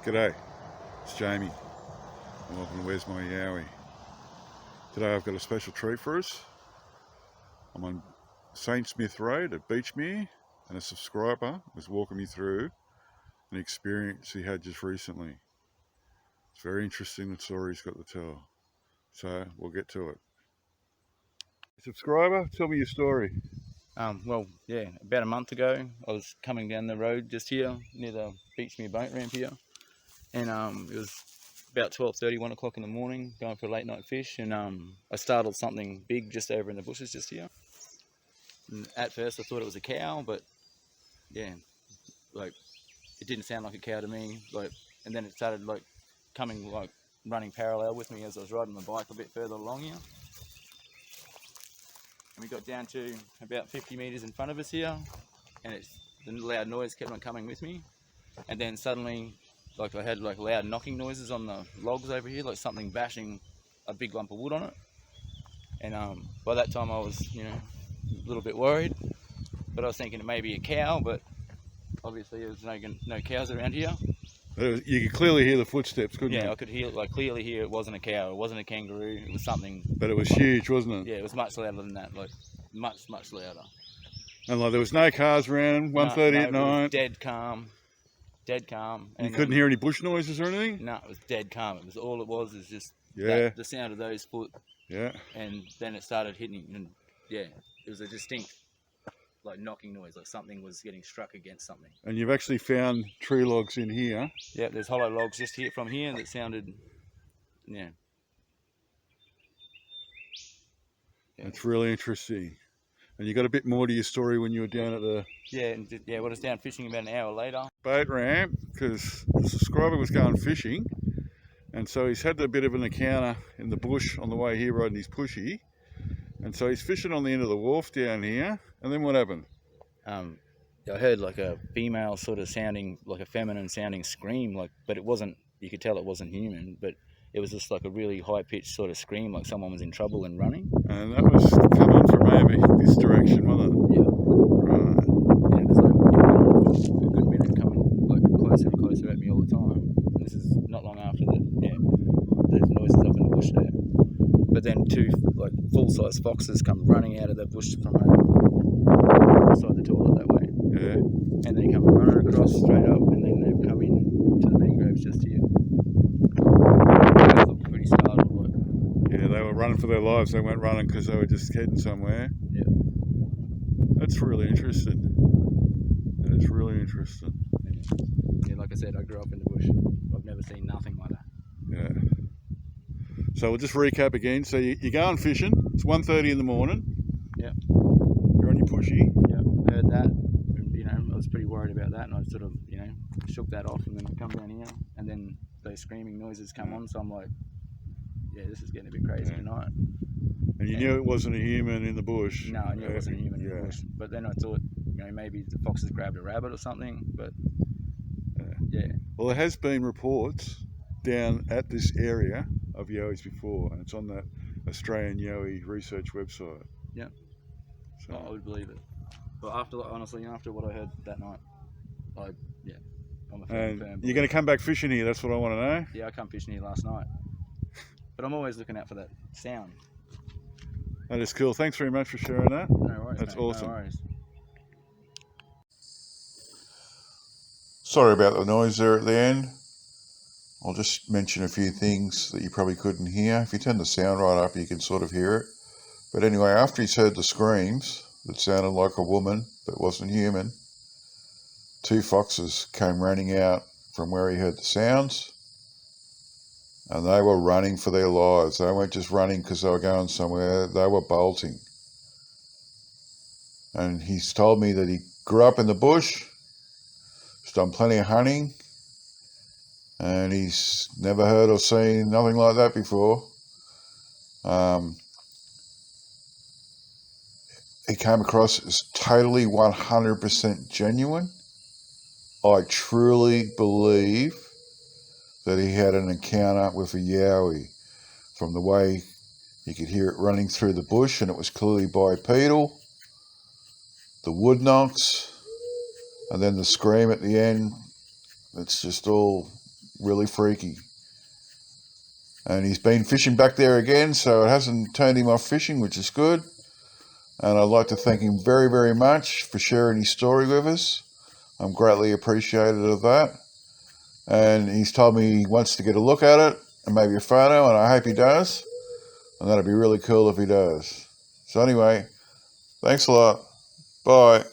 G'day, it's Jamie, and welcome to Where's My Yowie. Today I've got a special treat for us. I'm on St Smith Road at Beachmere, and a subscriber was walking me through an experience he had just recently. It's very interesting, the story he's got to tell, so we'll get to it. Subscriber, tell me your story. About a month ago, I was coming down the road just here near the Beachmere boat ramp here, and it was about 12:30, 1 o'clock in the morning, going for a late night fish, and I startled something big just over in the bushes just here. And at first, I thought it was a cow, but yeah, like it didn't sound like a cow to me. And then it started coming running parallel with me as I was riding the bike a bit further along here. And we got down to about 50 meters in front of us here, and the loud noise kept on coming with me. And then suddenly, I had loud knocking noises on the logs over here, like something bashing a big lump of wood on it. And by that time I was, a little bit worried, but I was thinking it may be a cow, but obviously there's no cows around here. You could clearly hear the footsteps, couldn't you? Yeah, I could clearly hear it wasn't a cow, it wasn't a kangaroo, it was something. But it was huge, wasn't it? Yeah, it was much louder than that, much louder. And there was no cars around, 1:30 at night? It was dead calm. And you couldn't hear any bush noises or anything? No, it was dead calm. It was all it was is just the sound of those foot. Yeah. And then it started hitting, and it was a distinct knocking noise, like something was getting struck against something. And you've actually found tree logs in here? Yeah, there's hollow logs just here from here that sounded, yeah. It's really interesting. And you got a bit more to your story when you were down at the... I was down fishing about an hour later. Boat ramp, because the subscriber was going fishing, and so he's had a bit of an encounter in the bush on the way here riding his pushy, and so he's fishing on the end of the wharf down here, and then what happened? I heard a female sort of sounding, a feminine sounding scream, but it wasn't, you could tell it wasn't human, but it was just a really high-pitched sort of scream, like someone was in trouble and running. And that was coming from maybe this direction, wasn't it? Yeah. Right. Yeah, it was a good minute coming closer and closer at me all the time. And this is not long after those noises up in the bush there. But then two full-size foxes come running out of the bush from beside the toilet that way. Yeah. And they come running across straight up, and then they've come in to the mangroves just here. They looked pretty startled. Yeah, they were running for their lives. They weren't running because they were just heading somewhere. Yeah. That's really interesting. That is really interesting. Yeah, like I said, I grew up in the bush. I've never seen nothing like that. Yeah. So we'll just recap again. So you're going fishing. It's 1:30 in the morning. Yeah. You're on your pushy. Yeah, heard that. And, I was pretty worried about that, and I sort of, shook that off, and then I come down here, and then those screaming noises come on, so I'm like, yeah, this is getting a bit crazy tonight. And you knew it wasn't a human in the bush? No, I knew it wasn't a human in the bush. But then I thought, maybe the foxes grabbed a rabbit or something, but yeah. Well, there has been reports down at this area of yowies before, and it's on the Australian Yowie Research website. Yeah. So I would believe it. But after what I heard that night, I'm a fan. You're going to come back fishing here, that's what I want to know? Yeah, I come fishing here last night. But I'm always looking out for that sound. That is cool. Thanks very much for sharing that. No worries, That's mate. awesome. No worries. Sorry about the noise there at the end. I'll just mention a few things that you probably couldn't hear. If you turn the sound right up, you can sort of hear it. But anyway, after he's heard the screams that sounded like a woman but wasn't human, two foxes came running out from where he heard the sounds, and they were running for their lives. They weren't just running because they were going somewhere, they were bolting. And he's told me that he grew up in the bush, he's done plenty of hunting, and he's never heard or seen nothing like that before. He came across as totally 100% genuine. I truly believe that he had an encounter with a yowie. From the way you could hear it running through the bush, and it was clearly bipedal, the wood knocks, and then the scream at the end. It's just all really freaky. And he's been fishing back there again, so it hasn't turned him off fishing, which is good. And I'd like to thank him very, very much for sharing his story with us. I'm greatly appreciative of that. And he's told me he wants to get a look at it and maybe a photo, and I hope he does. And that'd be really cool if he does. So anyway, thanks a lot. Bye.